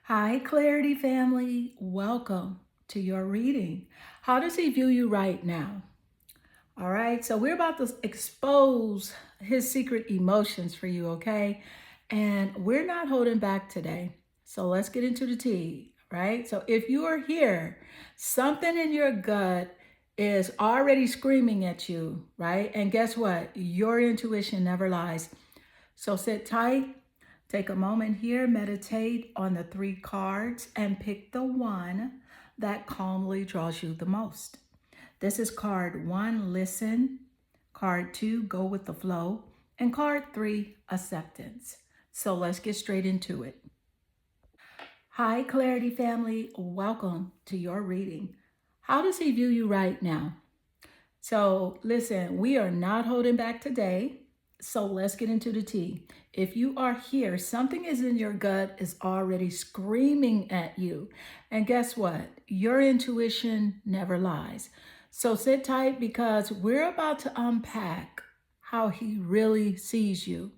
Hi, Clarity family. Welcome to your reading. How does he view you right now? All right, so we're about to expose his secret emotions for you, okay? And we're not holding back today. So let's get into the tea, right? So if you are here, something in your gut is already screaming at you, right? And guess what? Your intuition never lies. So sit tight, take a moment here, meditate on the three cards, and pick the one that calmly draws you the most. This is card one, listen. Card two, go with the flow. And card three, acceptance. So let's get straight into it. Hi, Clarity family. Welcome to your reading. How does he view you right now? So, listen, we are not holding back today. So, let's get into the tea. If you are here, something is in your gut is already screaming at you. And guess what? Your intuition never lies. So, sit tight because we're about to unpack how he really sees you.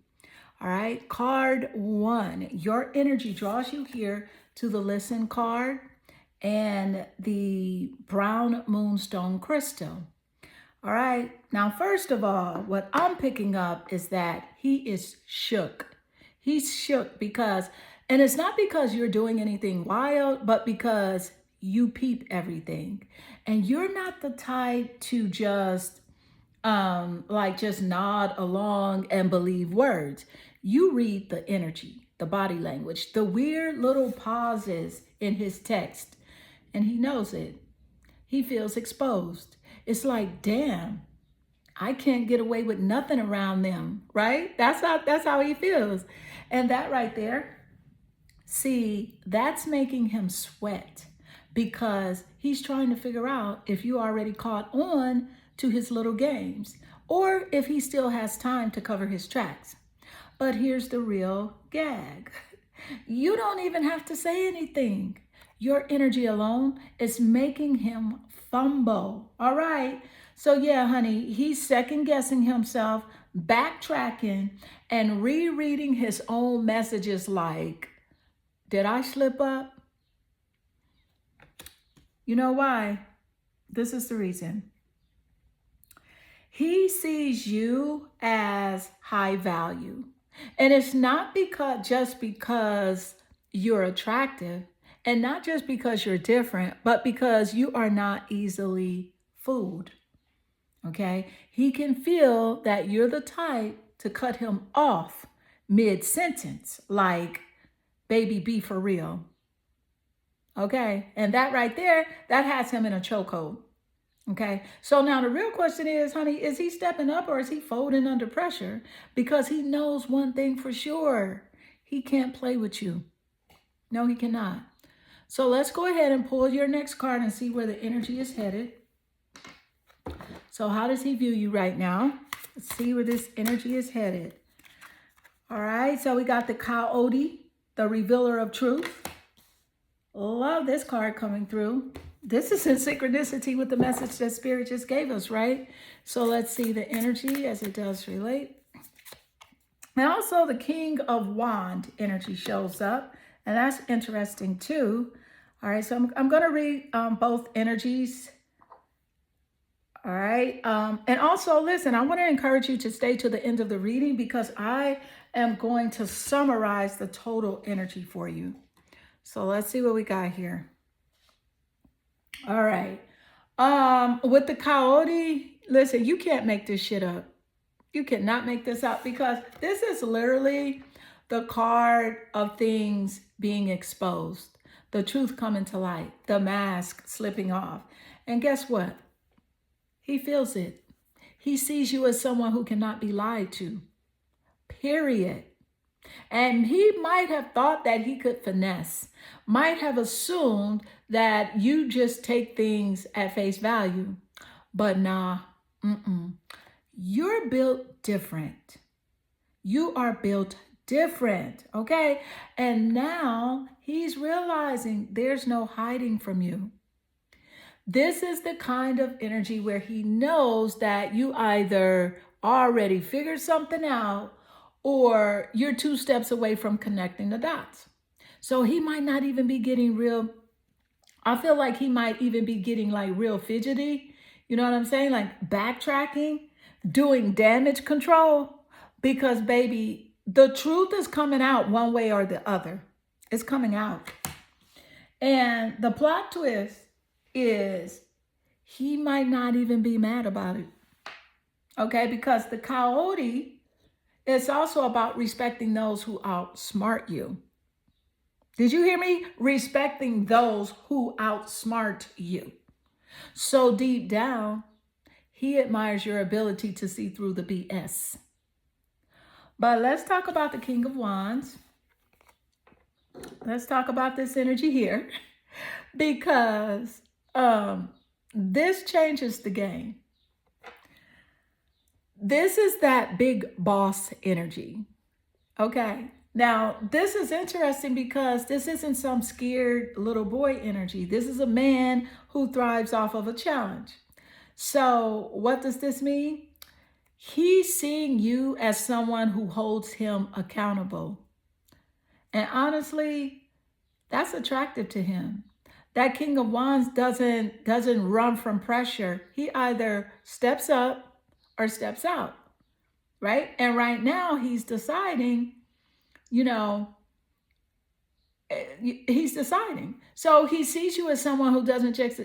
All right. Card one, your energy draws you here to the listen card and the brown moonstone crystal. All right. Now, first of all, what I'm picking up is that he is shook. He's shook because, and it's not because you're doing anything wild, but because you peep everything. And you're not the type to just nod along and believe words. You read the energy, the body language, the weird little pauses in his text, and he knows it. He feels exposed. It's like, damn, I can't get away with nothing around them, right? That's how he feels. And that right there, see, that's making him sweat because he's trying to figure out if you already caught on to his little games or if he still has time to cover his tracks. But here's the real gag. You don't even have to say anything. Your energy alone is making him fumble. All right. So, yeah, honey, he's second guessing himself, backtracking, and rereading his own messages like, did I slip up? You know why? This is the reason. He sees you as high value. And it's not just because you're attractive and not just because you're different, but because you are not easily fooled. Okay? He can feel that you're the type to cut him off mid sentence, like, baby, be for real. Okay? And that right there, that has him in a chokehold. Okay. So now the real question is, honey, is he stepping up or is he folding under pressure? Because he knows one thing for sure. He can't play with you. No, he cannot. So let's go ahead and pull your next card and see where the energy is headed. So how does he view you right now? Let's see where this energy is headed. All right. So we got the Coyote, the revealer of truth. Love this card coming through. This is in synchronicity with the message that Spirit just gave us, right? So let's see the energy as it does relate. And also the King of Wand energy shows up. And that's interesting too. All right, so I'm going to read both energies. All right. And also, listen, I want to encourage you to stay to the end of the reading because I am going to summarize the total energy for you. So let's see what we got here. All right. With the Coyote, listen, you can't make this shit up. You cannot make this up because this is literally the card of things being exposed, the truth coming to light, the mask slipping off. And guess what? He feels it. He sees you as someone who cannot be lied to. Period. And he might have thought that he could finesse, might have assumed that you just take things at face value. But nah, you're built different. You are built different, okay? And now he's realizing there's no hiding from you. This is the kind of energy where he knows that you either already figured something out or you're two steps away from connecting the dots. So he might not even be getting real. I feel like he might even be getting like real fidgety. You know what I'm saying? Like backtracking, doing damage control. Because, baby, the truth is coming out one way or the other. It's coming out. And the plot twist is he might not even be mad about it. Okay? Because the coyote is also about respecting those who outsmart you. Did you hear me? Respecting those who outsmart you. So deep down, he admires your ability to see through the BS. But let's talk about the King of Wands. Let's talk about this energy here because this changes the game. This is that big boss energy. Okay. Now, this is interesting because this isn't some scared little boy energy. This is a man who thrives off of a challenge. So, what does this mean? He's seeing you as someone who holds him accountable. And honestly, that's attractive to him. That King of Wands doesn't run from pressure. He either steps up or steps out, right? And right now he's deciding, you know, he's deciding. So he sees you as someone who doesn't just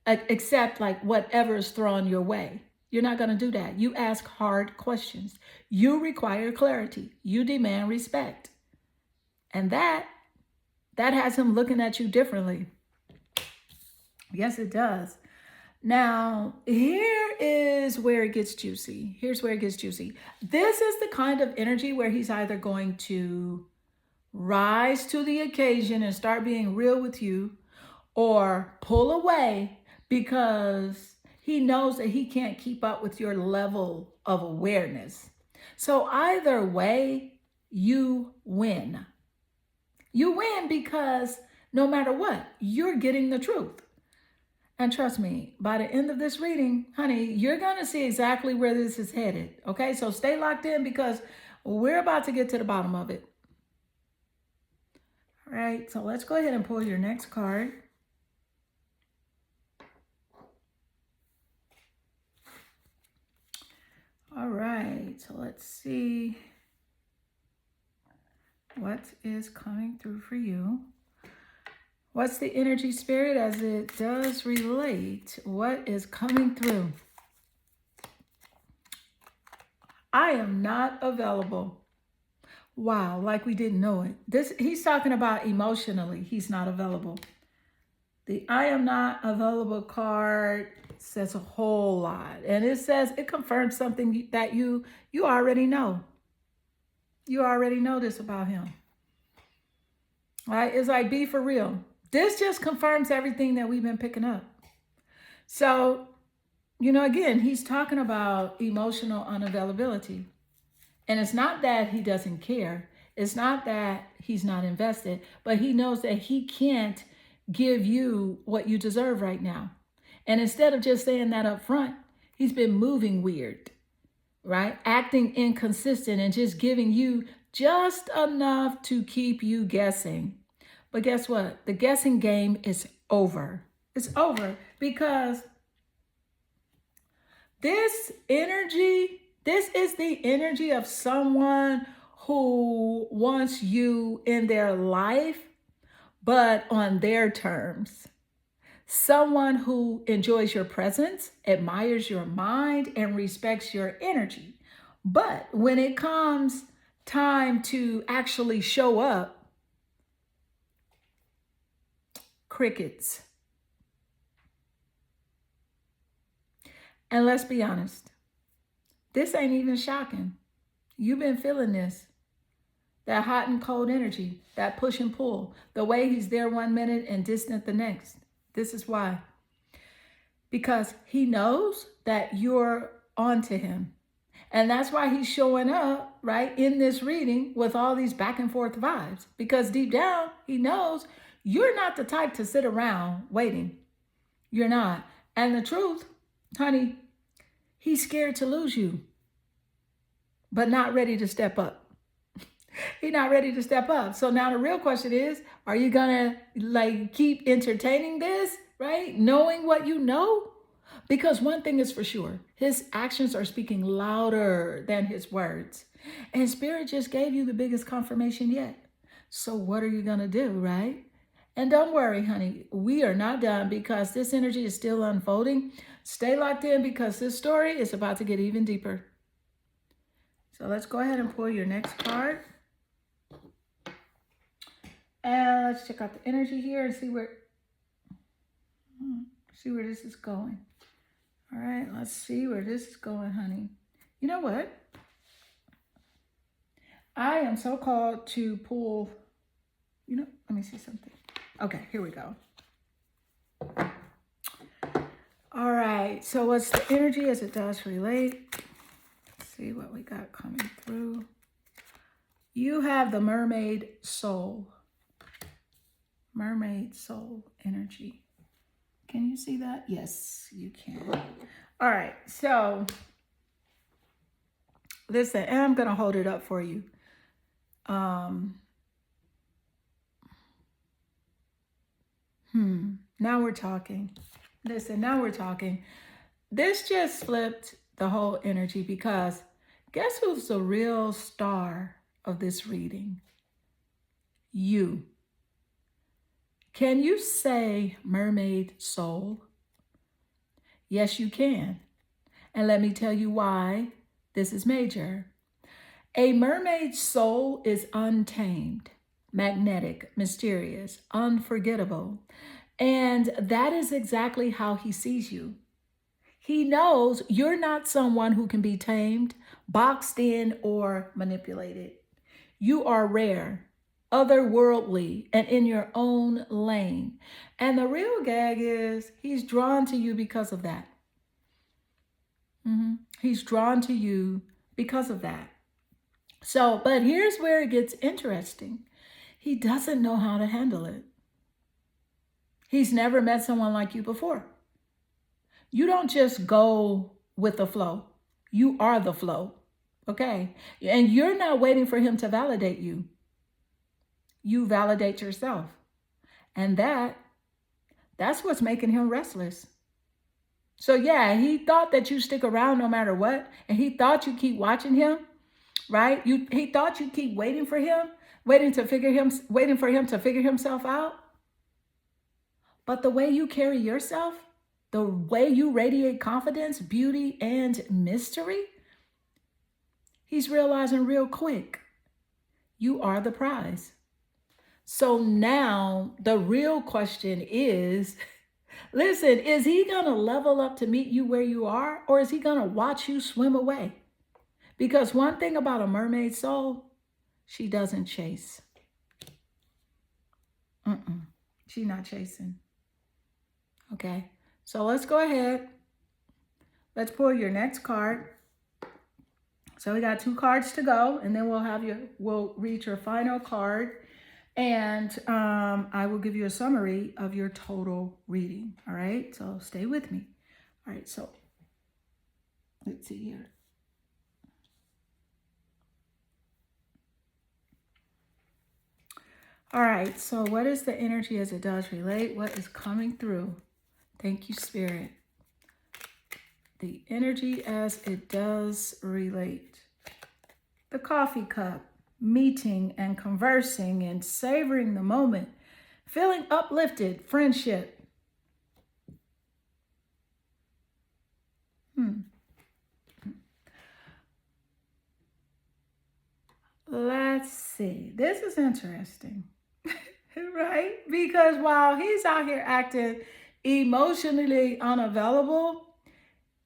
accept like whatever is thrown your way. You're not going to do that. You ask hard questions. You require clarity. You demand respect. And that has him looking at you differently. Yes, it does. Now, here is where it gets juicy. Here's where it gets juicy. This is the kind of energy where he's either going to rise to the occasion and start being real with you, or pull away because he knows that he can't keep up with your level of awareness. So either way, you win. You win because no matter what, you're getting the truth. And trust me, by the end of this reading, honey, you're going to see exactly where this is headed. Okay, so stay locked in because we're about to get to the bottom of it. All right, so let's go ahead and pull your next card. All right, so let's see what is coming through for you. What's the energy, spirit, as it does relate? What is coming through? I am not available. Wow, like we didn't know it. He's talking about emotionally. He's not available. The I am not available card says a whole lot. And it confirms something that you already know. You already know this about him. Right? It's like, be for real. This just confirms everything that we've been picking up. So, again, he's talking about emotional unavailability. And it's not that he doesn't care. It's not that he's not invested, but he knows that he can't give you what you deserve right now. And instead of just saying that up front, he's been moving weird, right? Acting inconsistent and just giving you just enough to keep you guessing. But guess what? The guessing game is over. It's over because this is the energy of someone who wants you in their life, but on their terms. Someone who enjoys your presence, admires your mind, and respects your energy. But when it comes time to actually show up, crickets. And let's be honest, this ain't even shocking. You've been feeling this. That hot and cold energy, that push and pull, the way he's there 1 minute and distant the next. This is why. Because he knows that you're onto him. And that's why he's showing up, right, in this reading with all these back and forth vibes. Because deep down, he knows you're not the type to sit around waiting. You're not. And the truth, honey, he's scared to lose you, but not ready to step up. He's not ready to step up. So now the real question is, are you gonna like keep entertaining this, right? Knowing what you know? Because one thing is for sure, his actions are speaking louder than his words. And Spirit just gave you the biggest confirmation yet. So what are you gonna do, right? And don't worry, honey, we are not done because this energy is still unfolding. Stay locked in because this story is about to get even deeper. So let's go ahead and pull your next card. And let's check out the energy here and see where this is going. All right, let's see where this is going, honey. You know what? I am so called to pull, let me see something. Okay, here we go. All right, so what's the energy as it does relate? Let's see what we got coming through. You have the mermaid soul. Mermaid soul energy. Can you see that? Yes, you can. All right, so listen, and I'm going to hold it up for you. Now we're talking. Listen, now we're talking. This just flipped the whole energy because guess who's the real star of this reading? You. Can you say mermaid soul? Yes, you can. And let me tell you why this is major. A mermaid's soul is untamed, magnetic, mysterious, unforgettable. And that is exactly how he sees you. He knows you're not someone who can be tamed, boxed in, or manipulated. You are rare, otherworldly, and in your own lane. And the real gag is he's drawn to you because of that. He's drawn to you because of that. So, but here's where it gets interesting. He doesn't know how to handle it. He's never met someone like you before. You don't just go with the flow. You are the flow, okay? And you're not waiting for him to validate you. You validate yourself. And that's what's making him restless. So yeah, he thought that you stick around no matter what. And he thought you keep watching him, right? He thought you keep waiting for him, waiting for him to figure himself out. But the way you carry yourself, the way you radiate confidence, beauty, and mystery, he's realizing real quick, you are the prize. So now the real question is, listen, is he going to level up to meet you where you are, or is he going to watch you swim away? Because one thing about a mermaid soul, she doesn't chase. She's not chasing. Okay, so let's go ahead. Let's pull your next card. So we got 2 cards to go, and then we'll read your final card. And I will give you a summary of your total reading. All right, so stay with me. All right, so let's see here. All right, so what is the energy as it does relate? What is coming through? Thank you, Spirit. The energy as it does relate. The coffee cup, meeting and conversing and savoring the moment, feeling uplifted, friendship. Let's see. This is interesting, right? Because while he's out here acting emotionally unavailable,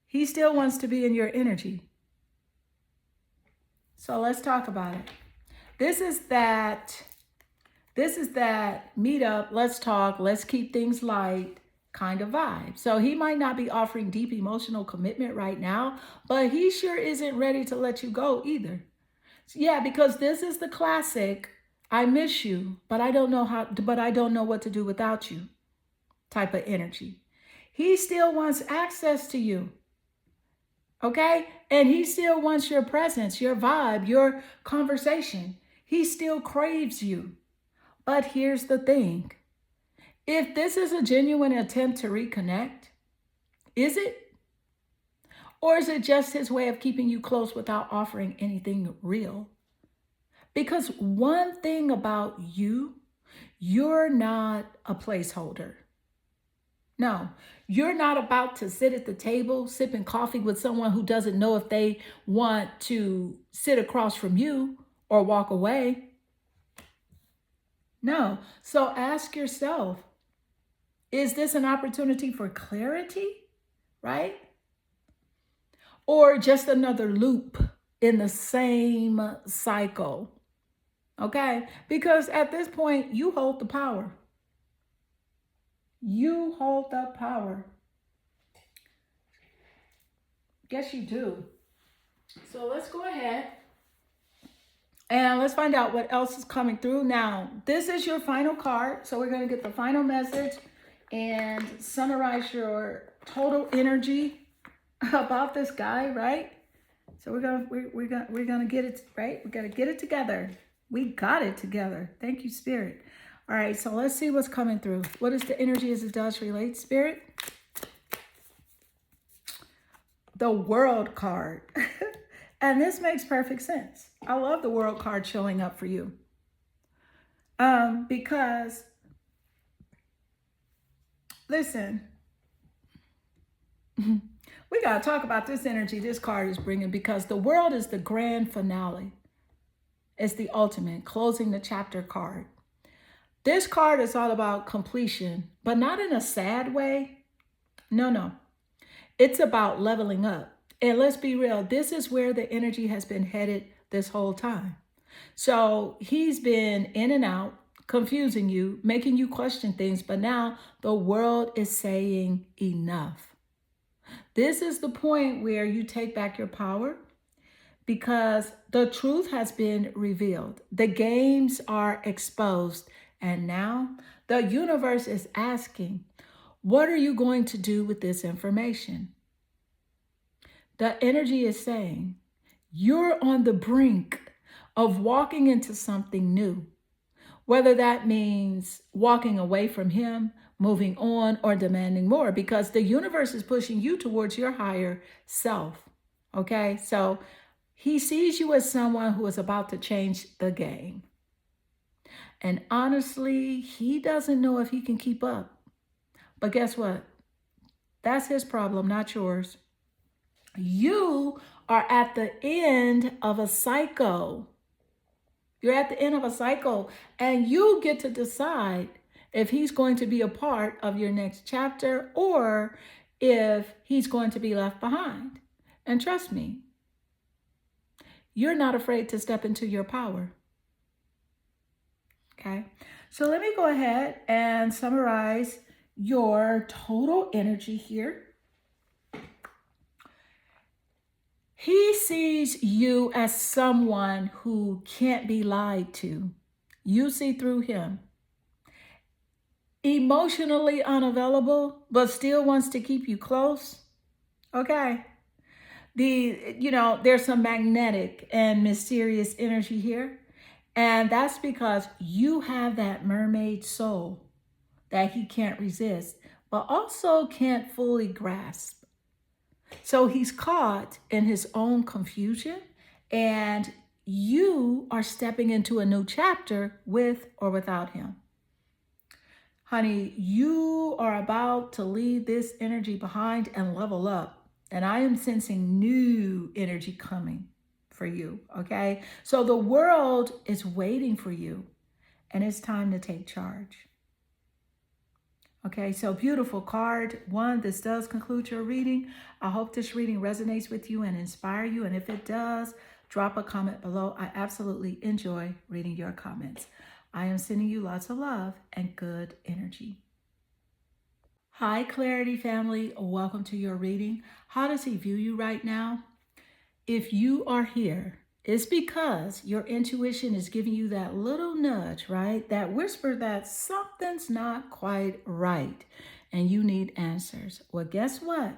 he still wants to be in your energy. So let's talk about it. This is that meet up, let's talk, let's keep things light kind of vibe. So he might not be offering deep emotional commitment right now, but he sure isn't ready to let you go either. Yeah, because this is the classic, I miss you, but I don't know what to do without you type of energy. He still wants access to you. Okay? And he still wants your presence, your vibe, your conversation. He still craves you. But here's the thing. If this is a genuine attempt to reconnect, is it? Or is it just his way of keeping you close without offering anything real? Because one thing about you, you're not a placeholder. No, you're not about to sit at the table sipping coffee with someone who doesn't know if they want to sit across from you or walk away. No. So ask yourself, is this an opportunity for clarity, right? Or just another loop in the same cycle? Okay? Because at this point, you hold the power. You hold the power. Yes, you do. So let's go ahead and let's find out what else is coming through. Now, this is your final card. So we're going to get the final message and summarize your total energy about this guy, right? So we're gonna get it right. We gotta get it together. We got it together. Thank you, Spirit. All right, so let's see what's coming through. What is the energy as it does relate, Spirit? The World card. And this makes perfect sense. I love the World card showing up for you. Because, listen, we got to talk about this energy this card is bringing, because the World is the grand finale. It's the ultimate, closing the chapter card. This card is all about completion, but not in a sad way. No. It's about leveling up. And let's be real, this is where the energy has been headed this whole time. So he's been in and out, confusing you, making you question things, but now the world is saying enough. This is the point where you take back your power, because the truth has been revealed. The games are exposed. And now the universe is asking, what are you going to do with this information? The energy is saying, you're on the brink of walking into something new, whether that means walking away from him, moving on, or demanding more, because the universe is pushing you towards your higher self. Okay, so he sees you as someone who is about to change the game. And honestly, he doesn't know if he can keep up. But guess what? That's his problem, not yours. You are at the end of a cycle. You're at the end of a cycle, and you get to decide if he's going to be a part of your next chapter or if he's going to be left behind. And trust me, you're not afraid to step into your power. Okay, so let me go ahead and summarize your total energy here. He sees you as someone who can't be lied to. You see through him. Emotionally unavailable, but still wants to keep you close. Okay. There's some magnetic and mysterious energy here. And that's because you have that mermaid soul that he can't resist, but also can't fully grasp. So he's caught in his own confusion, and you are stepping into a new chapter with or without him. Honey, you are about to leave this energy behind and level up. And I am sensing new energy coming for you, okay? So the world is waiting for you, and it's time to take charge. Okay, so beautiful card one. This does conclude your reading. I hope this reading resonates with you and inspire you. And if it does, drop a comment below. I absolutely enjoy reading your comments. I am sending you lots of love and good energy. Hi, Clarity family. Welcome to your reading. How does he view you right now? If you are here, it's because your intuition is giving you that little nudge, right? That whisper that something's not quite right and you need answers. Well, guess what?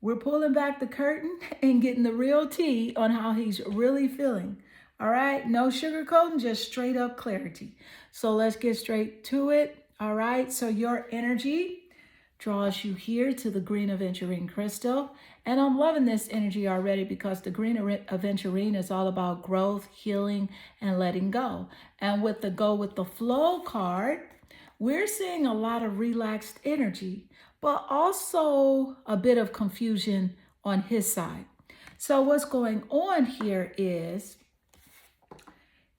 We're pulling back the curtain and getting the real tea on how he's really feeling. All right, no sugarcoating, just straight up clarity. So let's get straight to it. All right, so your energy draws you here to the green aventurine crystal. And I'm loving this energy already because the green aventurine is all about growth, healing, and letting go. And with the go with the flow card, we're seeing a lot of relaxed energy, but also a bit of confusion on his side. So what's going on here is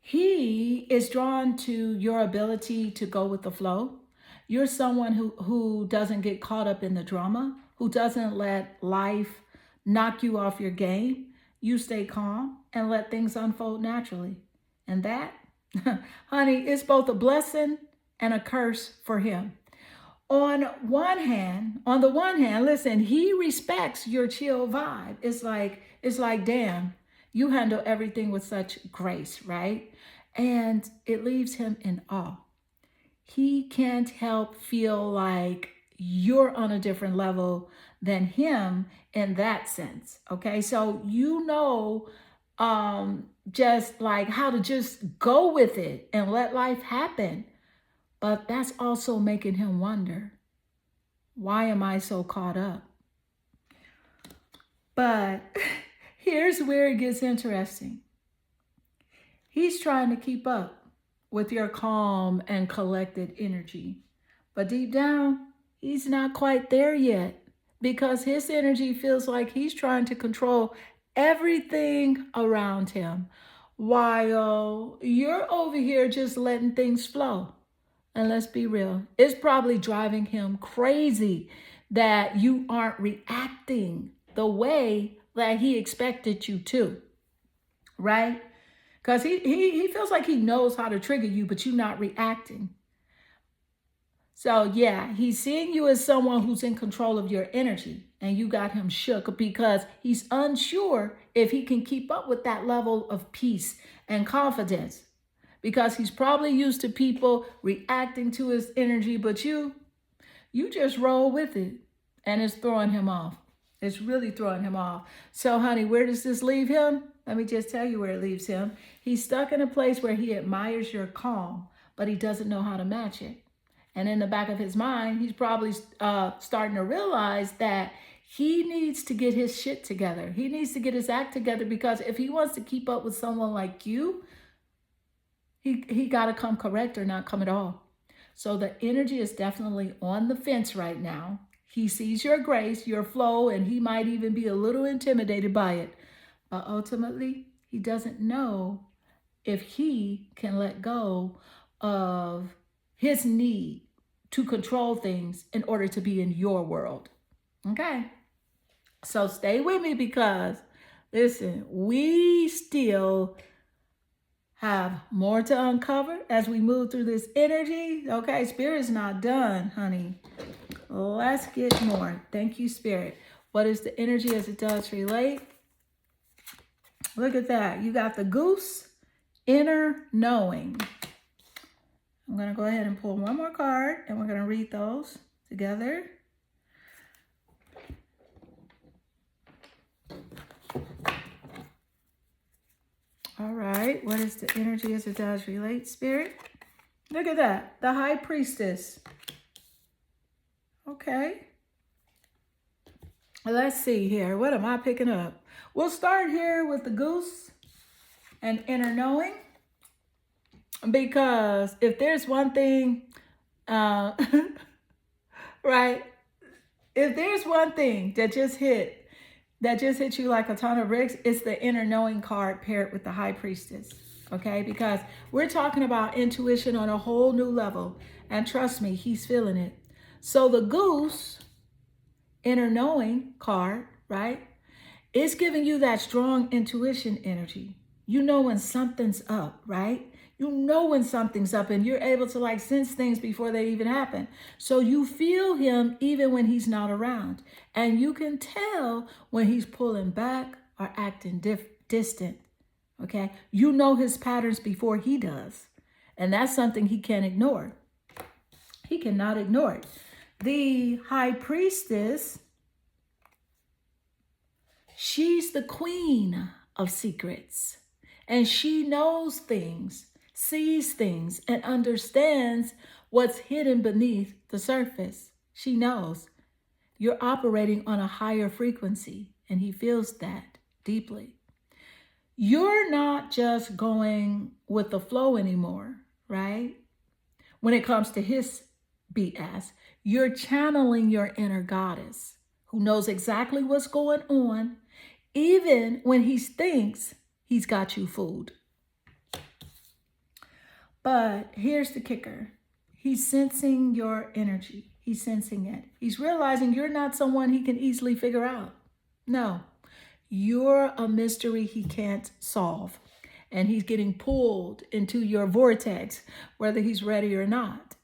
he is drawn to your ability to go with the flow. You're someone who doesn't get caught up in the drama, who doesn't let life knock you off your game. You stay calm and let things unfold naturally. And that, honey, is both a blessing and a curse for him. On the one hand, listen, he respects your chill vibe. It's like, damn, you handle everything with such grace, right? And it leaves him in awe. He can't help feel like you're on a different level than him in that sense. Okay. So, just like how to just go with it and let life happen. But that's also making him wonder, why am I so caught up? But here's where it gets interesting. He's trying to keep up with your calm and collected energy. But deep down, he's not quite there yet because his energy feels like he's trying to control everything around him while you're over here just letting things flow. And let's be real, it's probably driving him crazy that you aren't reacting the way that he expected you to, right? Because he feels like he knows how to trigger you, but you're not reacting. So yeah, he's seeing you as someone who's in control of your energy, and you got him shook because he's unsure if he can keep up with that level of peace and confidence. Because he's probably used to people reacting to his energy, but you just roll with it, and it's throwing him off. It's really throwing him off. So, honey, where does this leave him? Let me just tell you where it leaves him. He's stuck in a place where he admires your calm, but he doesn't know how to match it. And in the back of his mind, he's probably starting to realize that he needs to get his shit together. He needs to get his act together, because if he wants to keep up with someone like you, he got to come correct or not come at all. So the energy is definitely on the fence right now. He sees your grace, your flow, and he might even be a little intimidated by it. But ultimately, he doesn't know if he can let go of his need to control things in order to be in your world. Okay? So stay with me, because, listen, we still have more to uncover as we move through this energy. Okay, Spirit's not done, honey. Let's get more. Thank you, Spirit. What is the energy as it does relate? Look at that. You got the goose, inner knowing. I'm going to go ahead and pull one more card, and we're going to read those together. All right, what is the energy as it does relate, Spirit? Look at that, the High Priestess. Okay. Let's see here. What am I picking up? We'll start here with the goose and inner knowing, because if there's one thing, right, if there's one thing that just hit you like a ton of bricks, it's the inner knowing card paired with the High Priestess. Okay, because we're talking about intuition on a whole new level, and trust me, he's feeling it. So the goose, inner knowing card, right, it's giving you that strong intuition energy. You know when something's up, right? You know when something's up, and you're able to like sense things before they even happen. So you feel him even when he's not around. And you can tell when he's pulling back or acting distant. Okay? You know his patterns before he does. And that's something he can't ignore. He cannot ignore it. The High Priestess, she's the queen of secrets. And she knows things, sees things, and understands what's hidden beneath the surface. She knows you're operating on a higher frequency, and he feels that deeply. You're not just going with the flow anymore, right? When it comes to his BS, you're channeling your inner goddess who knows exactly what's going on, even when he thinks he's got you fooled. But here's the kicker. He's sensing your energy. He's sensing it. He's realizing you're not someone he can easily figure out. No, you're a mystery he can't solve. And he's getting pulled into your vortex, whether he's ready or not.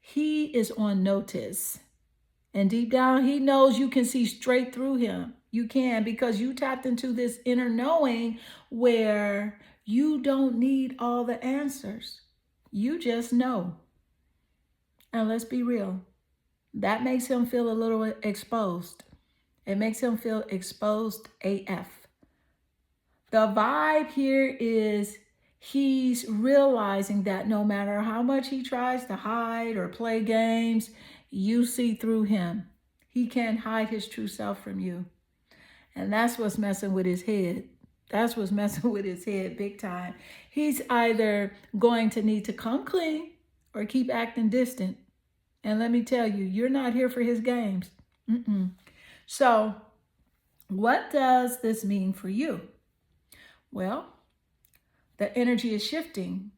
He is on notice. And deep down, he knows you can see straight through him. You can, because you tapped into this inner knowing where you don't need all the answers. You just know. And let's be real. That makes him feel a little exposed. It makes him feel exposed AF. The vibe here is he's realizing that no matter how much he tries to hide or play games, you see through him. He can't hide his true self from you. And that's what's messing with his head. That's what's messing with his head big time. He's either going to need to come clean or keep acting distant. And let me tell you, you're not here for his games. So what does this mean for you? Well, the energy is shifting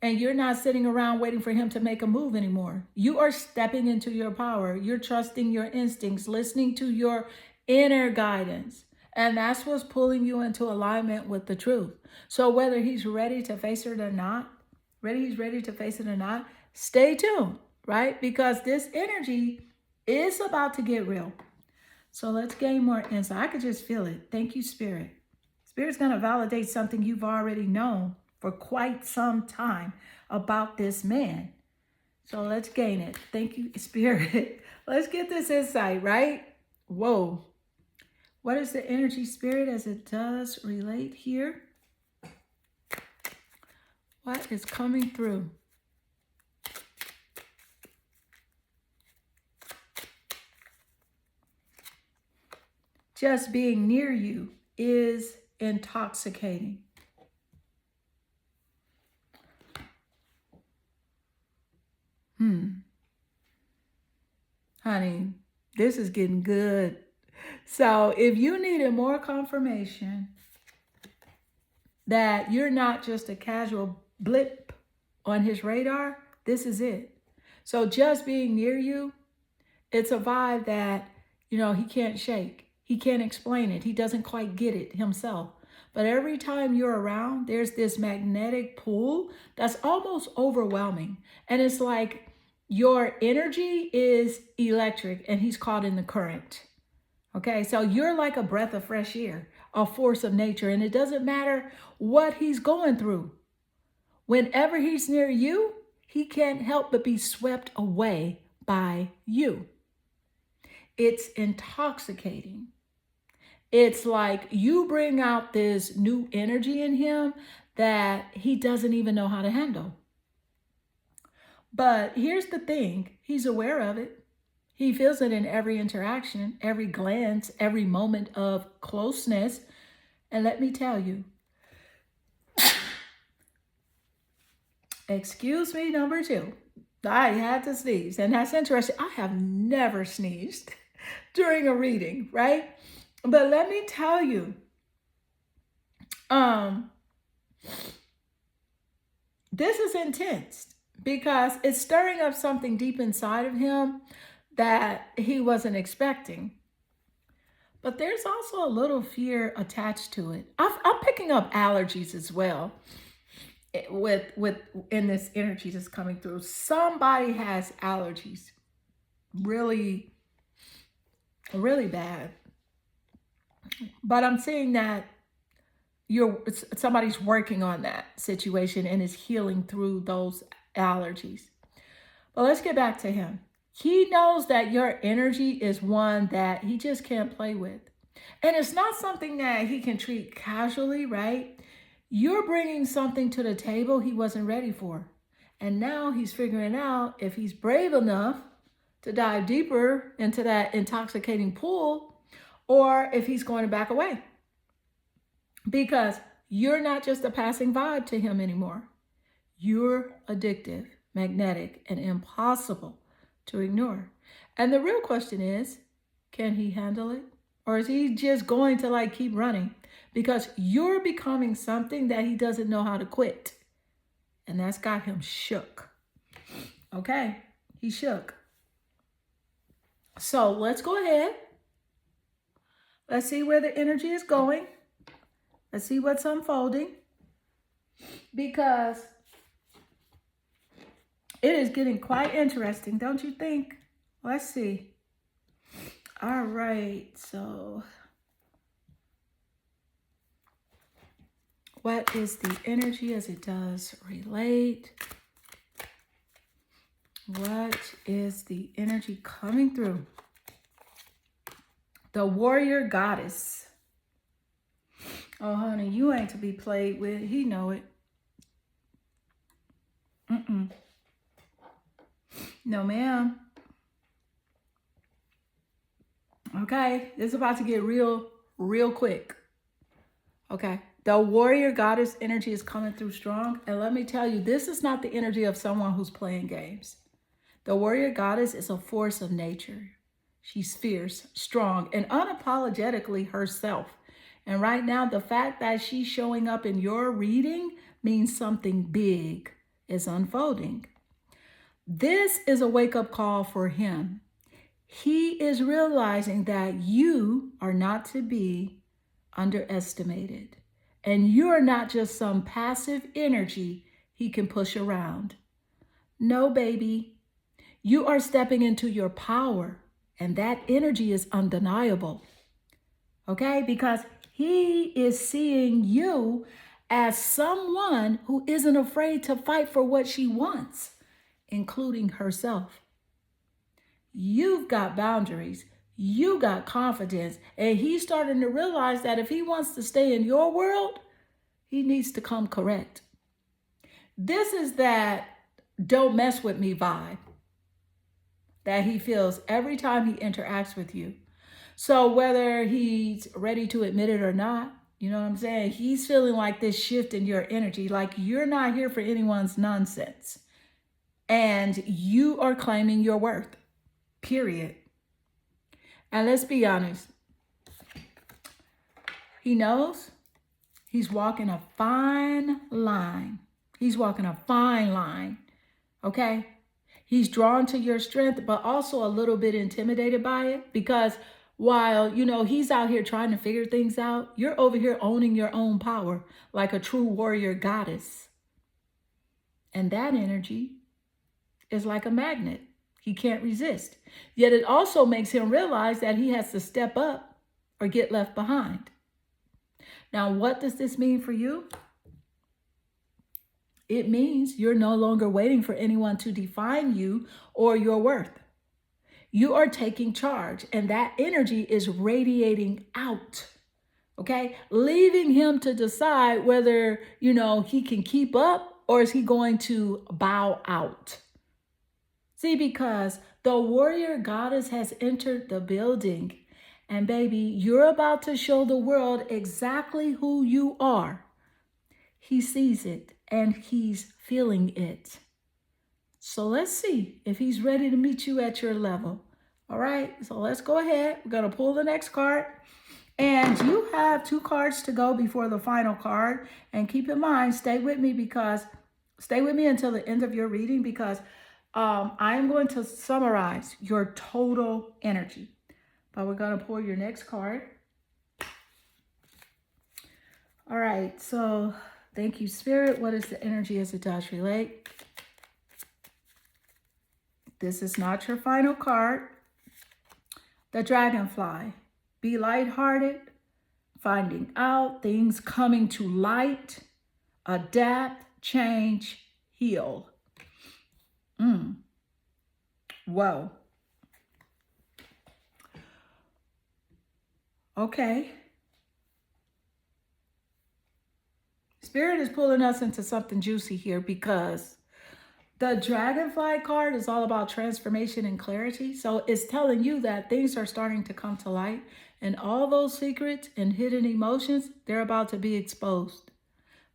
and you're not sitting around waiting for him to make a move anymore. You are stepping into your power. You're trusting your instincts, listening to your inner guidance. And that's what's pulling you into alignment with the truth. So whether he's ready to face it or not, stay tuned, right? Because this energy is about to get real. So let's gain more insight. I could just feel it. Thank you, Spirit. Spirit's going to validate something you've already known for quite some time about this man. So let's gain it. Thank you, Spirit. Let's get this insight, right? Whoa. What is the energy, Spirit, as it does relate here? What is coming through? Just being near you is intoxicating. Honey, this is getting good. So if you needed more confirmation that you're not just a casual blip on his radar, this is it. So just being near you, it's a vibe that, he can't shake. He can't explain it. He doesn't quite get it himself. But every time you're around, there's this magnetic pull that's almost overwhelming. And it's like your energy is electric and he's caught in the current. Okay, so you're like a breath of fresh air, a force of nature, and it doesn't matter what he's going through. Whenever he's near you, he can't help but be swept away by you. It's intoxicating. It's like you bring out this new energy in him that he doesn't even know how to handle. But here's the thing, he's aware of it. He feels it in every interaction, every glance, every moment of closeness. And let me tell you, excuse me, number 2, I had to sneeze. And that's interesting. I have never sneezed during a reading, right? But let me tell you, this is intense because it's stirring up something deep inside of him that he wasn't expecting. But there's also a little fear attached to it. I'm picking up allergies as well with in this energy that's coming through. Somebody has allergies, really, really bad. But I'm seeing that somebody's working on that situation and is healing through those allergies. But let's get back to him. He knows that your energy is one that he just can't play with. And it's not something that he can treat casually, right? You're bringing something to the table he wasn't ready for. And now he's figuring out if he's brave enough to dive deeper into that intoxicating pool or if he's going to back away. Because you're not just a passing vibe to him anymore. You're addictive, magnetic, and impossible to ignore. And the real question is, can he handle it? Or is he just going to like keep running? Because you're becoming something that he doesn't know how to quit. And that's got him shook. Okay, he shook. So let's go ahead. Let's see where the energy is going. Let's see what's unfolding. Because it is getting quite interesting, don't you think? Let's see. All right, so what is the energy as it does relate? What is the energy coming through? The warrior goddess. Oh, honey, you ain't to be played with. He know it. No, ma'am. Okay, this is about to get real quick. Okay, the warrior goddess energy is coming through strong. And let me tell you, this is not the energy of someone who's playing games. The warrior goddess is a force of nature. She's fierce, strong, and unapologetically herself. And right now, the fact that she's showing up in your reading means something big is unfolding. This is a wake-up call for him. He is realizing that you are not to be underestimated. And you are not just some passive energy he can push around. No, baby. You are stepping into your power. And that energy is undeniable. Okay? Because he is seeing you as someone who isn't afraid to fight for what she wants, including herself. You've got boundaries. You got confidence. And he's starting to realize that if he wants to stay in your world, he needs to come correct. This is that don't mess with me vibe that he feels every time he interacts with you. So whether he's ready to admit it or not, you know what I'm saying? He's feeling like this shift in your energy, like you're not here for anyone's nonsense. And you are claiming your worth, period. And let's be honest. He knows he's walking a fine line. He's walking a fine line, okay? He's drawn to your strength, but also a little bit intimidated by it because while, you know, he's out here trying to figure things out, you're over here owning your own power like a true warrior goddess. And that energy is like a magnet. He can't resist. Yet it also makes him realize that he has to step up or get left behind. Now, what does this mean for you? It means you're no longer waiting for anyone to define you or your worth. You are taking charge, and that energy is radiating out, okay? Leaving him to decide whether, you know, he can keep up or is he going to bow out. See, because the warrior goddess has entered the building, and baby, you're about to show the world exactly who you are. He sees it and he's feeling it. So let's see if he's ready to meet you at your level. All right, so let's go ahead. We're going to pull the next card. And you have 2 cards to go before the final card. And keep in mind, stay with me until the end of your reading because I am going to summarize your total energy. But we're going to pull your next card. All right, so thank you, Spirit. What is the energy as it does relate? This is not your final card. The Dragonfly. Be lighthearted, finding out, things coming to light, adapt, change, heal. Whoa. Okay. Spirit is pulling us into something juicy here because the Dragonfly card is all about transformation and clarity. So it's telling you that things are starting to come to light and all those secrets and hidden emotions, they're about to be exposed.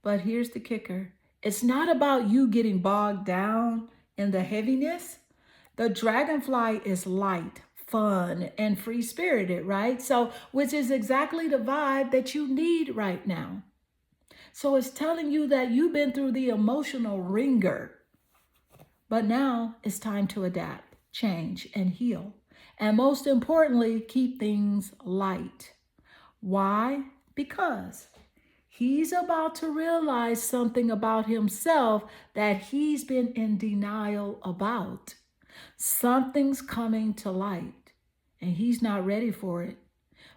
But here's the kicker. It's not about you getting bogged down in the heaviness. The Dragonfly is light, fun, and free-spirited, right? So, which is exactly the vibe that you need right now. So it's telling you that you've been through the emotional ringer. But now it's time to adapt, change, and heal. And most importantly, keep things light. Why? Because he's about to realize something about himself that he's been in denial about. Something's coming to light, and he's not ready for it,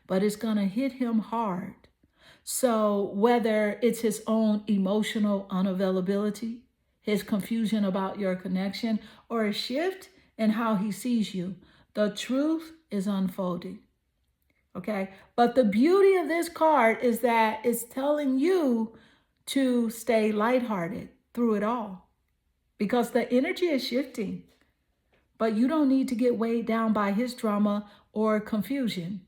but it's going to hit him hard. So whether it's his own emotional unavailability, his confusion about your connection, or a shift in how he sees you, the truth is unfolding. Okay? But the beauty of this card is that it's telling you to stay lighthearted through it all because the energy is shifting. But you don't need to get weighed down by his drama or confusion.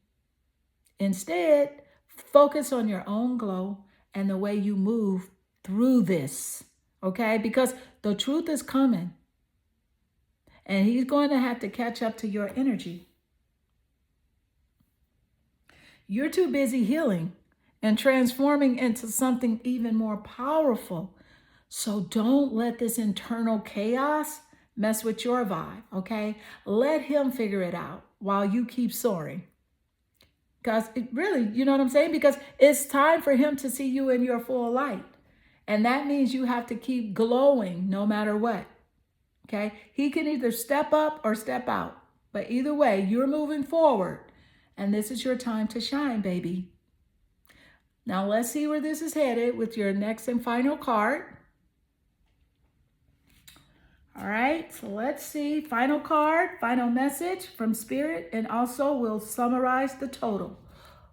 Instead, focus on your own glow and the way you move through this. Okay, because the truth is coming and he's going to have to catch up to your energy. You're too busy healing and transforming into something even more powerful. So don't let this internal chaos mess with your vibe, okay? Let him figure it out while you keep soaring. Because it really, you know what I'm saying? Because it's time for him to see you in your full light. And that means you have to keep glowing no matter what. Okay? He can either step up or step out. But either way, you're moving forward. And this is your time to shine, baby. Now let's see where this is headed with your next and final card. All right, so let's see. Final card, final message from Spirit, and also we'll summarize the total.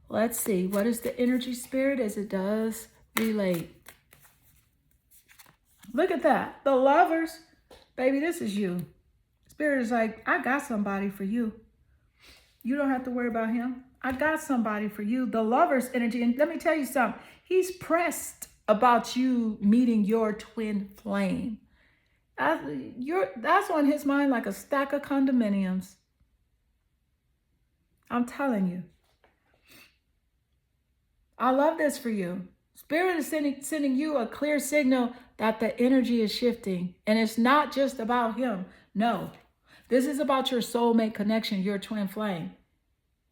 Let's see. What is the energy, Spirit, as it does relate? Look at that. The Lovers. Baby, this is you. Spirit is like, I got somebody for you. You don't have to worry about him. I got somebody for you. The Lover's energy. And let me tell you something. He's pressed about you meeting your twin flame. That's on his mind like a stack of condominiums. I'm telling you. I love this for you. Spirit is sending you a clear signal that the energy is shifting. And it's not just about him. No. This is about your soulmate connection, your twin flame.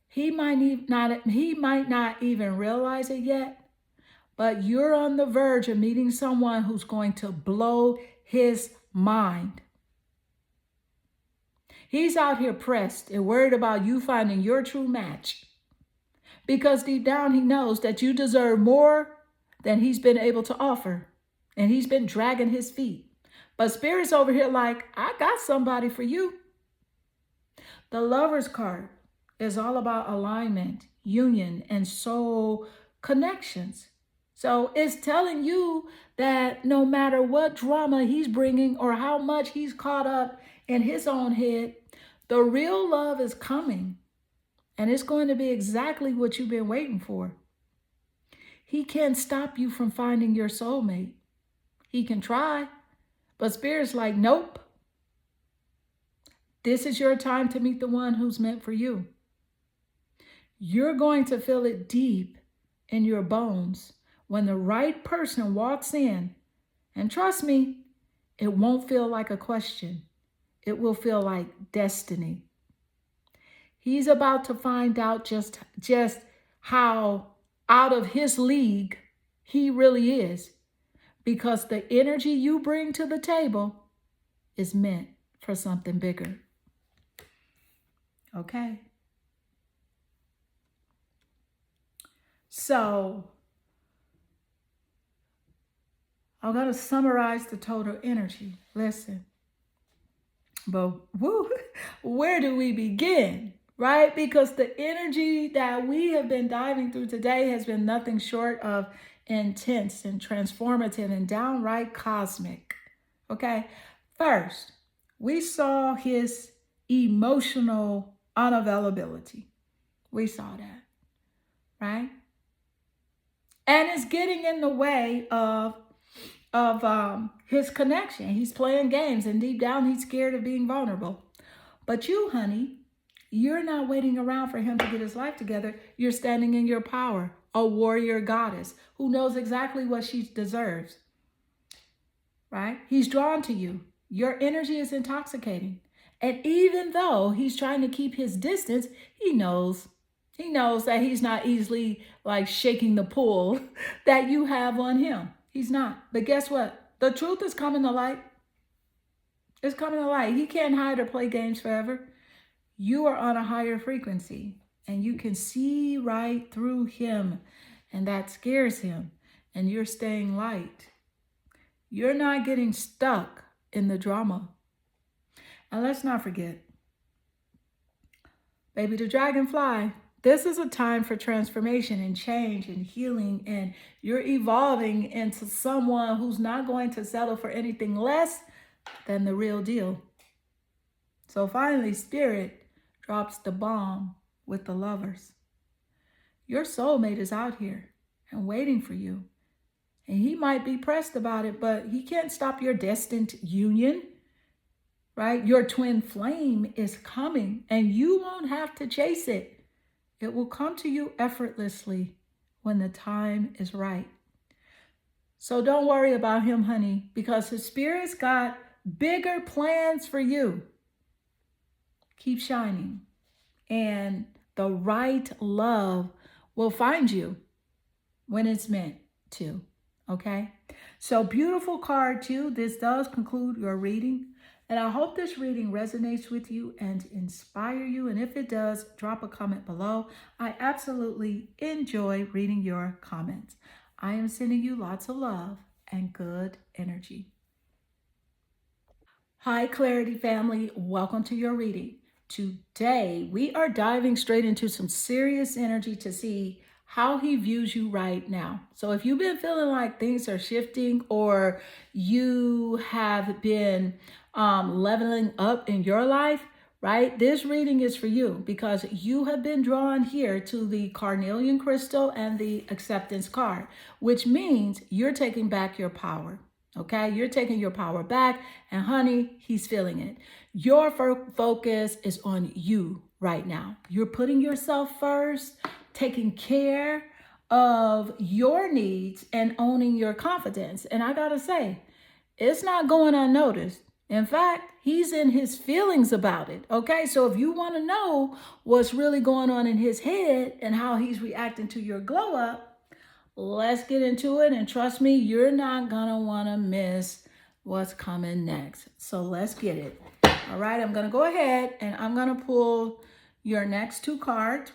He might not even realize it yet, but you're on the verge of meeting someone who's going to blow his mind. He's out here pressed and worried about you finding your true match because deep down he knows that you deserve more than he's been able to offer, and he's been dragging his feet. But Spirit's over here like, I got somebody for you. The Lover's card is all about alignment, union, and soul connections. So it's telling you that no matter what drama he's bringing or how much he's caught up in his own head, the real love is coming. And it's going to be exactly what you've been waiting for. He can't stop you from finding your soulmate. He can try, but Spirit's like, nope. This is your time to meet the one who's meant for you. You're going to feel it deep in your bones when the right person walks in. And trust me, it won't feel like a question. It will feel like destiny. He's about to find out just how out of his league he really is, because the energy you bring to the table is meant for something bigger. Okay. So I'm going to summarize the total energy. Listen. But where do we begin? Right? Because the energy that we have been diving through today has been nothing short of intense and transformative and downright cosmic. Okay? First, we saw his emotional unavailability. We saw that, right? And it's getting in the way of his connection. He's playing games, and deep down, he's scared of being vulnerable. But you, honey, you're not waiting around for him to get his life together. You're standing in your power, a warrior goddess who knows exactly what she deserves, right? He's drawn to you. Your energy is intoxicating. And even though he's trying to keep his distance, he knows. He knows that he's not easily like shaking the pull that you have on him. He's not. But guess what? The truth is coming to light. It's coming to light. He can't hide or play games forever. You are on a higher frequency and you can see right through him, and that scares him, and you're staying light. You're not getting stuck in the drama. And let's not forget, baby, the dragonfly, this is a time for transformation and change and healing, and you're evolving into someone who's not going to settle for anything less than the real deal. So finally, Spirit drops the bomb with the lovers. Your soulmate is out here and waiting for you. And he might be pressed about it, but he can't stop your destined union, right? Your twin flame is coming, and you won't have to chase it. It will come to you effortlessly when the time is right. So don't worry about him, honey, because his spirit's got bigger plans for you. Keep shining, and the right love will find you when it's meant to. Okay? So beautiful card too. This does conclude your reading. And I hope this reading resonates with you and inspire you. And if it does, drop a comment below. I absolutely enjoy reading your comments. I am sending you lots of love and good energy. Hi, Clarity family. Welcome to your reading. Today, we are diving straight into some serious energy to see how he views you right now. So if you've been feeling like things are shifting, or you have been leveling up in your life, right? This reading is for you because you have been drawn here to the carnelian crystal and the acceptance card, which means you're taking back your power. Okay, you're taking your power back, and honey, he's feeling it. Your focus is on you right now. You're putting yourself first, taking care of your needs, and owning your confidence. And I gotta say, it's not going unnoticed. In fact, he's in his feelings about it. Okay, so if you want to know what's really going on in his head and how he's reacting to your glow up, let's get into it, and trust me, you're not gonna want to miss what's coming next. So let's get it. All right, I'm gonna go ahead and I'm gonna pull your next two cards.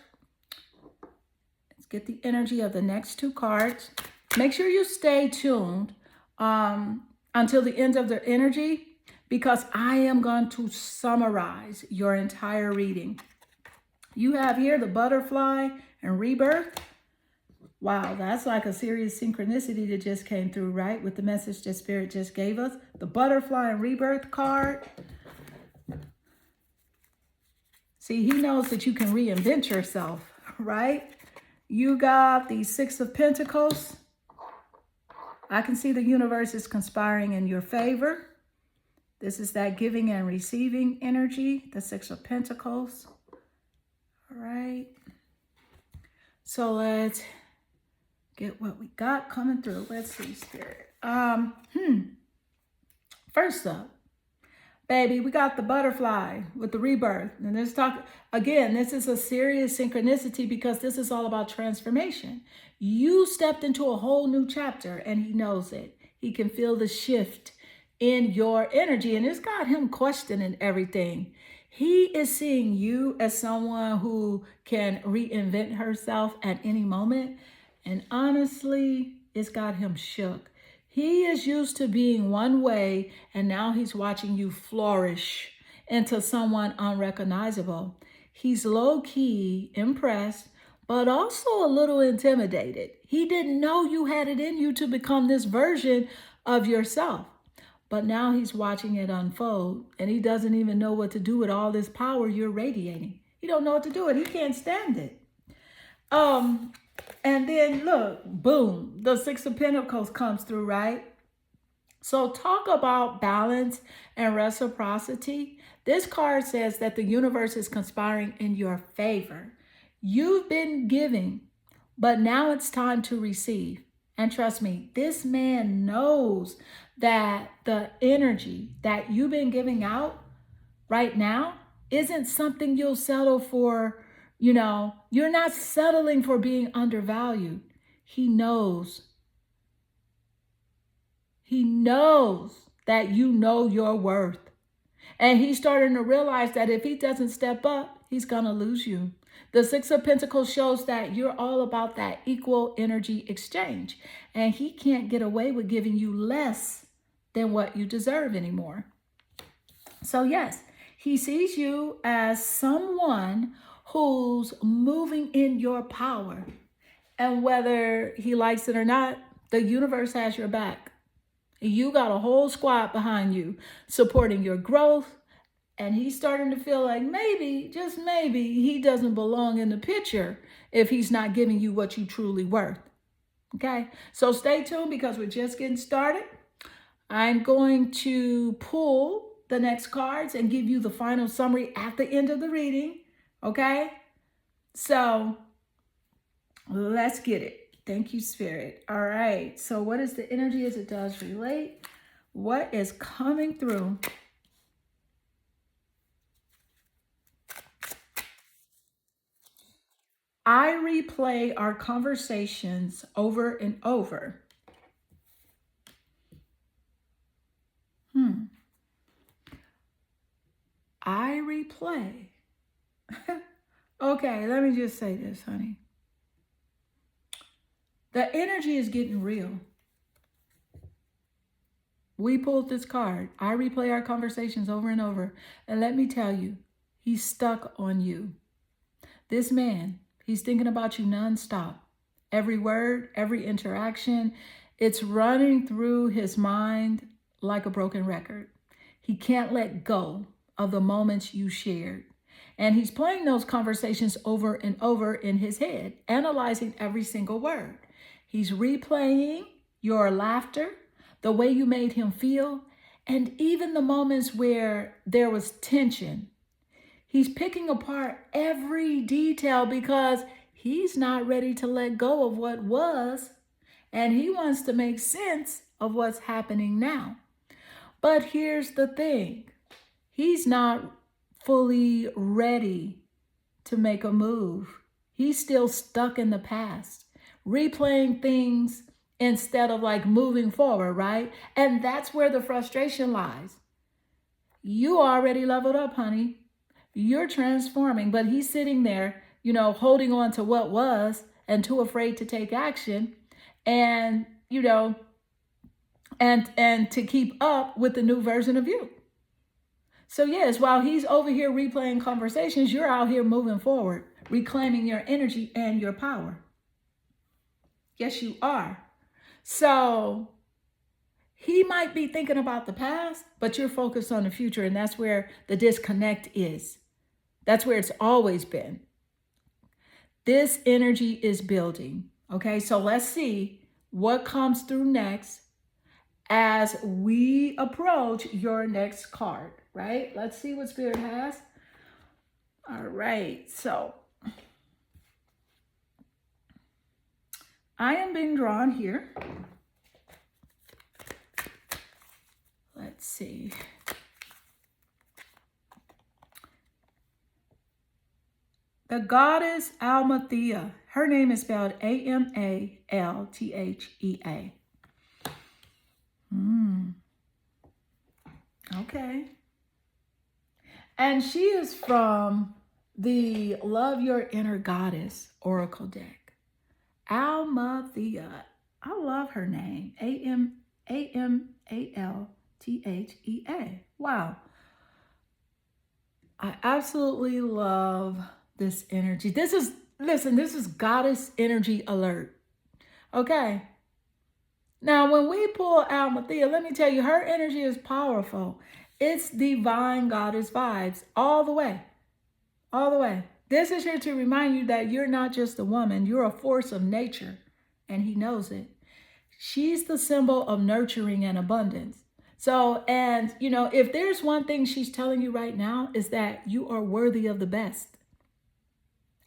Let's get the energy of the next two cards. Make sure you stay tuned until the end of the energy, because I am going to summarize your entire reading. You have here the butterfly and rebirth. Wow, that's like a serious synchronicity that just came through, right? With the message that Spirit just gave us. The butterfly and rebirth card. See, he knows that you can reinvent yourself, right? You got the Six of Pentacles. I can see the universe is conspiring in your favor. This is that giving and receiving energy, the Six of Pentacles. All right. So let's get what we got coming through. Let's see, Spirit. First up, baby, we got the butterfly with the rebirth. And let's talk again. This is a serious synchronicity because this is all about transformation. You stepped into a whole new chapter, and he knows it. He can feel the shift in your energy, and it's got him questioning everything. He is seeing you as someone who can reinvent herself at any moment. And honestly, it's got him shook. He is used to being one way, and now he's watching you flourish into someone unrecognizable. He's low-key impressed, but also a little intimidated. He didn't know you had it in you to become this version of yourself. But now he's watching it unfold, and he doesn't even know what to do with all this power you're radiating. He don't know what to do, and he can't stand it. Um, and then look, boom, the Six of Pentacles comes through, right? So talk about balance and reciprocity. This card says that the universe is conspiring in your favor. You've been giving, but now it's time to receive. And trust me, this man knows that the energy that you've been giving out right now isn't something you'll settle for. You're not settling for being undervalued. He knows. He knows that you know your worth. And he's starting to realize that if he doesn't step up, he's going to lose you. The Six of Pentacles shows that you're all about that equal energy exchange. And he can't get away with giving you less than what you deserve anymore. So yes, he sees you as someone who's moving in your power. And whether he likes it or not, the universe has your back. You got a whole squad behind you supporting your growth. And he's starting to feel like maybe, just maybe, he doesn't belong in the picture if he's not giving you what you truly worth. Okay, so stay tuned because we're just getting started. I'm going to pull the next cards and give you the final summary at the end of the reading. Okay, so let's get it. Thank you, Spirit. All right, so what is the energy as it does relate? What is coming through? I replay our conversations over and over. I replay. Okay, let me just say this, honey. The energy is getting real. We pulled this card. I replay our conversations over and over. And let me tell you, he's stuck on you. This man, he's thinking about you nonstop. Every word, every interaction, it's running through his mind like a broken record. He can't let go of the moments you shared. And he's playing those conversations over and over in his head, analyzing every single word. He's replaying your laughter, the way you made him feel, and even the moments where there was tension. He's picking apart every detail because he's not ready to let go of what was, and he wants to make sense of what's happening now. But here's the thing. He's not fully ready to make a move. He's still stuck in the past, replaying things instead of like moving forward, right? And that's where the frustration lies. You already leveled up, honey. You're transforming, but he's sitting there, holding on to what was and too afraid to take action and, and to keep up with the new version of you. So yes, while he's over here replaying conversations, you're out here moving forward, reclaiming your energy and your power. Yes, you are. So he might be thinking about the past, but you're focused on the future, and that's where the disconnect is. That's where it's always been. This energy is building. Okay, so let's see what comes through next as we approach your next card, right? Let's see what Spirit has. All right, so I am being drawn here. Let's see. The goddess Amalthea. Her name is spelled Amalthea. Okay. And she is from the Love Your Inner Goddess Oracle deck. Amalthea. I love her name. Amalthea. Wow. I absolutely love this energy. This is Listen, this is goddess energy alert. Okay. Now, when we pull Almathea, let me tell you, her energy is powerful. It's divine goddess vibes all the way. All the way. This is here to remind you that you're not just a woman, you're a force of nature, and he knows it. She's the symbol of nurturing and abundance. So, and if there's one thing she's telling you right now, is that you are worthy of the best.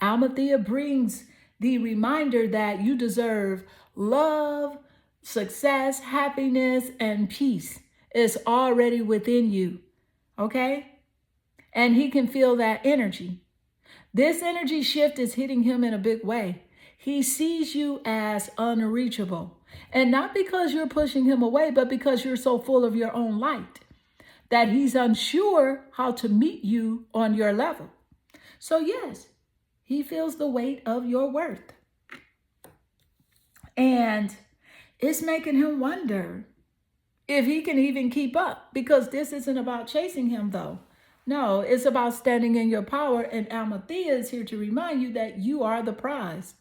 Almathea brings the reminder that you deserve love, success, happiness, and peace is already within you. Okay? And he can feel that energy. This energy shift is hitting him in a big way. He sees you as unreachable. And not because you're pushing him away, but because you're so full of your own light that he's unsure how to meet you on your level. So yes, he feels the weight of your worth. And it's making him wonder if he can even keep up, because this isn't about chasing him though. No, it's about standing in your power, and Almathea is here to remind you that you are the prize.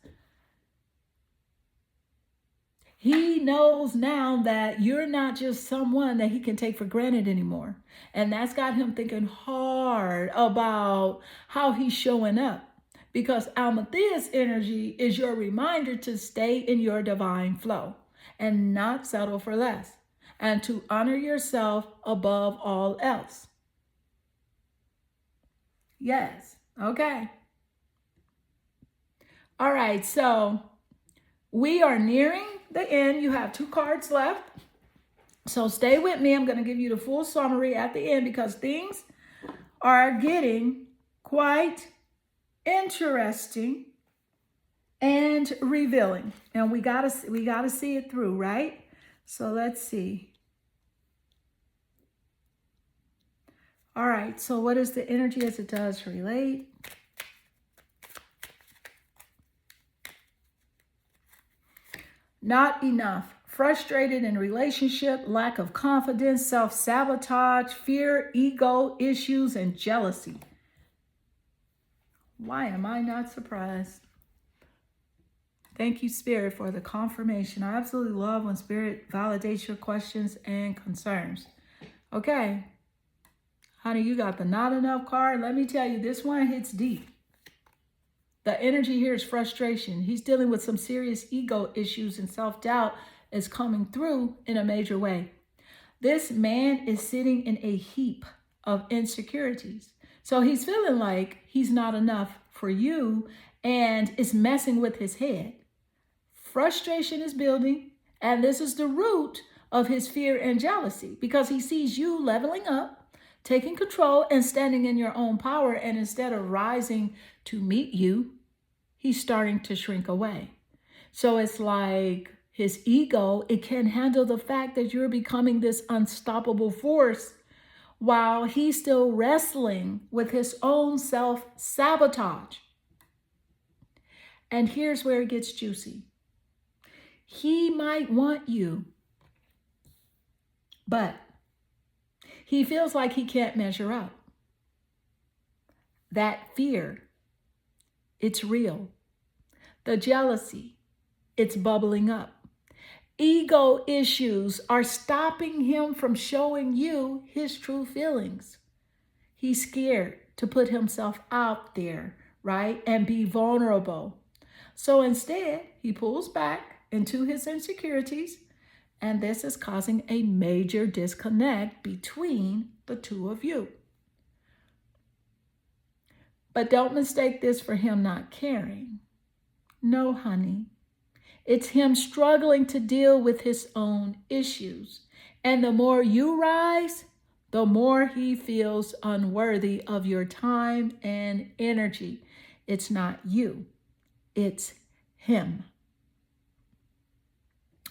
He knows now that you're not just someone that he can take for granted anymore. And that's got him thinking hard about how he's showing up. Because Almathea's energy is your reminder to stay in your divine flow and not settle for less, and to honor yourself above all else. Yes. Okay. All right. So we are nearing the end. You have 2 cards left. So stay with me. I'm going to give you the full summary at the end, because things are getting quite interesting and revealing. And we gotta see it through, right? So let's see. All right, so what is the energy as it does relate? Not enough. Frustrated in relationship, lack of confidence, self-sabotage, fear, ego issues, and jealousy. Why am I not surprised? Thank you, Spirit, for the confirmation. I absolutely love when Spirit validates your questions and concerns. Okay. Honey, you got the not enough card. Let me tell you, this one hits deep. The energy here is frustration. He's dealing with some serious ego issues, and self-doubt is coming through in a major way. This man is sitting in a heap of insecurities. So he's feeling like he's not enough for you, and it's messing with his head. Frustration is building, and this is the root of his fear and jealousy, because he sees you leveling up, taking control, and standing in your own power. And instead of rising to meet you, he's starting to shrink away. So it's like his ego, it can't handle the fact that you're becoming this unstoppable force, while he's still wrestling with his own self-sabotage. And here's where it gets juicy. He might want you, but he feels like he can't measure up. That fear, it's real. The jealousy, it's bubbling up. Ego issues are stopping him from showing you his true feelings. He's scared to put himself out there, right? And be vulnerable. So instead, he pulls back into his insecurities, and this is causing a major disconnect between the two of you. But don't mistake this for him not caring. No, honey. It's him struggling to deal with his own issues. And the more you rise, the more he feels unworthy of your time and energy. It's not you. It's him.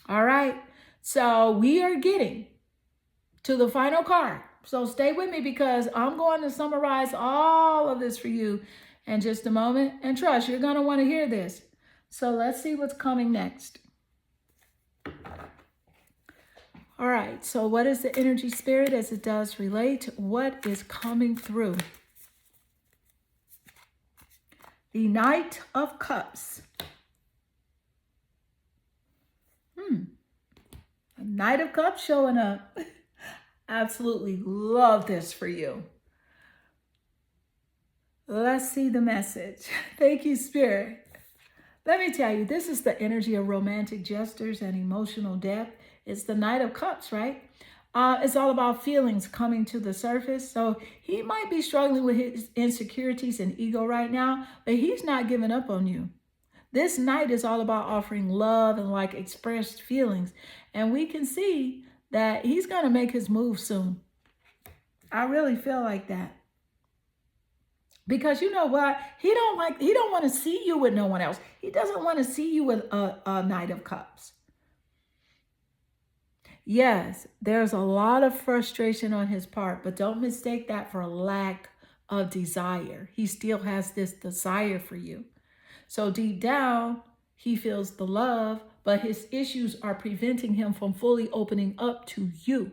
All right. So we are getting to the final card. So stay with me, because I'm going to summarize all of this for you in just a moment. And trust, you're going to want to hear this. So let's see what's coming next. All right. So what is the energy, Spirit, as it does relate? What is coming through? The Knight of Cups. A Knight of Cups showing up. Absolutely love this for you. Let's see the message. Thank you, Spirit. Let me tell you, this is the energy of romantic gestures and emotional depth. It's the Knight of Cups, right? It's all about feelings coming to the surface. So he might be struggling with his insecurities and ego right now, but he's not giving up on you. This night is all about offering love and like expressed feelings. And we can see that he's going to make his move soon. I really feel like that. Because you know what? He don't want to see you with no one else. He doesn't want to see you with a Knight of Cups. Yes, there's a lot of frustration on his part, but don't mistake that for a lack of desire. He still has this desire for you. So deep down, he feels the love, but his issues are preventing him from fully opening up to you.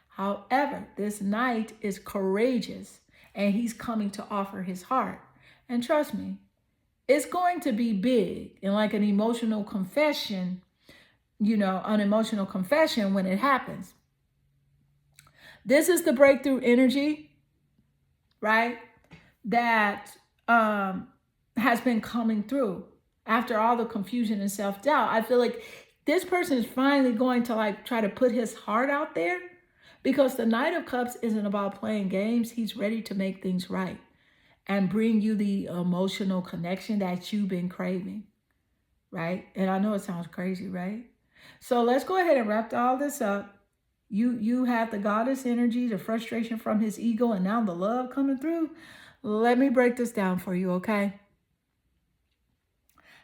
However, this knight is courageous and he's coming to offer his heart. And trust me, it's going to be big and like an emotional confession, an emotional confession when it happens. This is the breakthrough energy, right? That has been coming through after all the confusion and self-doubt. I feel like this person is finally going to like try to put his heart out there, because the Knight of Cups isn't about playing games. He's ready to make things right and bring you the emotional connection that you've been craving, right? And I know it sounds crazy, right? So let's go ahead and wrap all this up. You have the goddess energy, the frustration from his ego, and now the love coming through. Let me break this down for you, okay?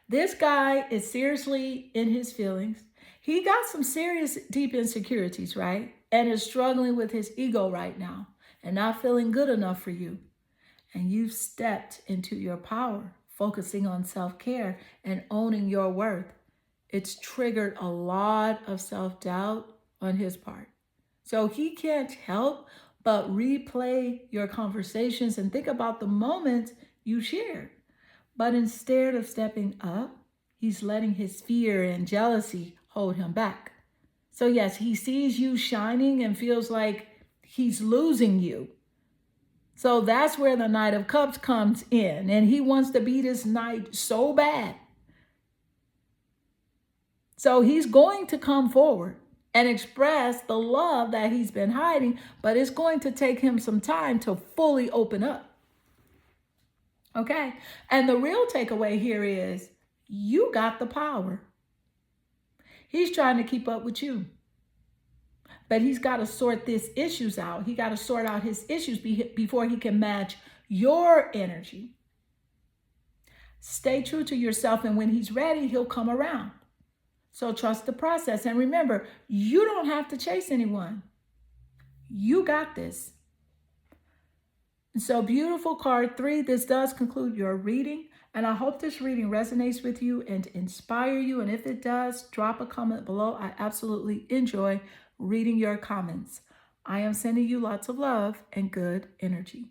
This guy is seriously in his feelings. He got some serious deep insecurities, right? And is struggling with his ego right now and not feeling good enough for you. And you've stepped into your power, focusing on self-care and owning your worth. It's triggered a lot of self-doubt on his part. So he can't help but replay your conversations and think about the moments you shared. But instead of stepping up, he's letting his fear and jealousy hold him back. So yes, he sees you shining and feels like he's losing you. So that's where the Knight of Cups comes in. And he wants to be this knight so bad. So he's going to come forward and express the love that he's been hiding, but it's going to take him some time to fully open up. Okay? And the real takeaway here is you got the power. He's trying to keep up with you. But he's got to sort these issues out. He got to sort out his issues before he can match your energy. Stay true to yourself, and when he's ready, he'll come around. So trust the process. And remember, you don't have to chase anyone. You got this. So beautiful card 3, this does conclude your reading. And I hope this reading resonates with you and inspire you. And if it does, drop a comment below. I absolutely enjoy reading your comments. I am sending you lots of love and good energy.